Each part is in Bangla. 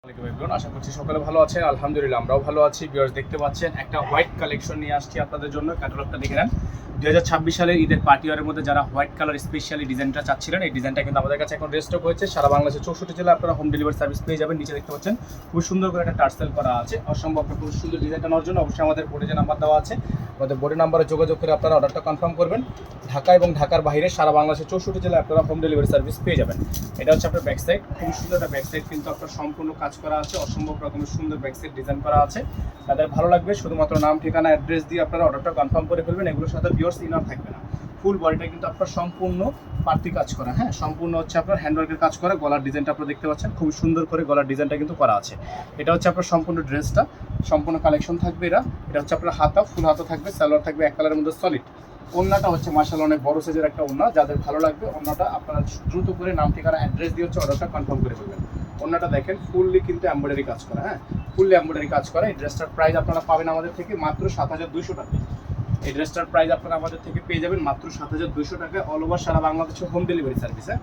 আশা করছি সকলে ভালো আছেন। আলহামদুলিল্লাহ আমরাও ভালো আছি। ভিউয়ার্স দেখতে পাচ্ছেন একটা হোয়াইট কালেকশন নিয়ে আসছি আপনাদের জন্য। ক্যাটালগটা দেখে নেন। 2026 সালের ঈদের পার্টিওয়ারের মধ্যে যারা হোয়াইট কালার স্পেশালি ডিজাইনটা চাচ্ছিলেন, এই ডিজাইনটা কিন্তু আমাদের কাছে এখন রেস্টক হয়েছে। সারা বাংলাদেশে 64 জেলা আপনারা হোম ডেলিভারি সার্ভিস পেয়ে যাবেন। নিচে দেখতে পাচ্ছেন খুব সুন্দর করে একটা টার্সেল করা আছে। অসম্ভব খুব সুন্দর ডিজাইনটা নেওয়ার জন্য অবশ্যই আমাদের বোর্ডে যে নাম্বার দেওয়া আছে, আমাদের বোর্ডের নাম্বারে যোগাযোগ করে আপনারা অর্ডারটা কনফার্ম করবেন। ঢাকা এবং ঢাকার বাইরে সারা বাংলাদেশে 64 জেলায় আপনারা হোম ডেলিভারি সার্ভিস পেয়ে যাবেন। এটা হচ্ছে আপনার ব্যাক সাইড। খুব সুন্দর একটা ব্যাক সাইড কিন্তু আপনার সম্পূর্ণ কাজ করা আছে। অসম্ভব রকমের সুন্দর ব্যাক সাইড ডিজাইন করা আছে। তাদের ভালো লাগবে শুধুমাত্র নাম, ঠিকানা, অ্যাড্রেস দিয়ে আপনারা অর্ডারটা কনফার্ম করে ফেলবেন। এগুলোর সাথে ভিউয়ার্স ইনার থাকবে না। ফুল বডিটা কিন্তু আপনার সম্পূর্ণ পার্টি কাজ করা, হ্যাঁ, সম্পূর্ণ হচ্ছে আপনার হ্যান্ডওয়ার্কের কাজ করা। গলার ডিজাইনটা আপনারা দেখতে পাচ্ছেন, খুব সুন্দর করে গলার ডিজাইনটা কিন্তু করা আছে। এটা হচ্ছে আপনার সম্পূর্ণ ড্রেসটা, সম্পূর্ণ কালেকশন থাকবে। এটা হচ্ছে আপনার হাতা, ফুল হাতা থাকবে, সালোয়ার থাকবে এক কালারের মধ্যে সলিড। ওড়নাটা হচ্ছে মাশাআল্লাহ অনেক বড় সাইজের একটা ওড়না। যাদের ভালো লাগবে ওড়নাটা আপনারা দ্রুত করে নাম, ঠিকানা, অ্যাড্রেস দিয়ে হচ্ছে অর্ডারটা কনফার্ম করে ফেলবেন। ওড়নাটা দেখেন ফুললি কিন্তু এমব্রয়ডারি কাজ করা, হ্যাঁ, ফুললি এমব্রয়ডারি কাজ করা। এই ড্রেসটার প্রাইস আপনারা পাবেন আমাদের থেকে মাত্র 7200 টাকা। এই ড্রেসটার প্রাইস আপনারা আমাদের থেকে পেয়ে যাবেন মাত্র 7200 টাকায়। অল ওভার সারা বাংলাদেশে হোম ডেলিভারি সার্ভিস, হ্যাঁ,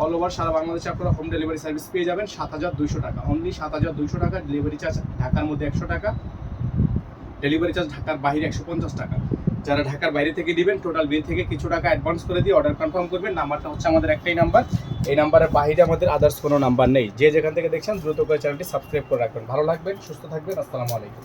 অল ওভার সারা বাংলাদেশে আপনারা হোম ডেলিভারি সার্ভিস পেয়ে যাবেন 7200 টাকা। অনলি 7200 টাকা। ডেলিভারি চার্জ ঢাকার মধ্যে 100 টাকা, ডেলিভারি চার্জ ঢাকার বাইরে 150 টাকা। যারা ঢাকার বাইরে থেকে দিবেন টোটাল বিল থেকে কিছু টাকা অ্যাডভান্স করে দিয়ে অর্ডার কনফার্ম করবেন। নাম্বারটা হচ্ছে আমাদের একটাই নাম্বার। এই নাম্বারের বাইরে আমাদের আদার্স কোনো নাম্বার নেই। যে যেখান থেকে দেখছেন দ্রুত করে চ্যানেলটি সাবস্ক্রাইব করে রাখবেন। ভালো লাগবেন, সুস্থ থাকবেন। আসসালামু আলাইকুম।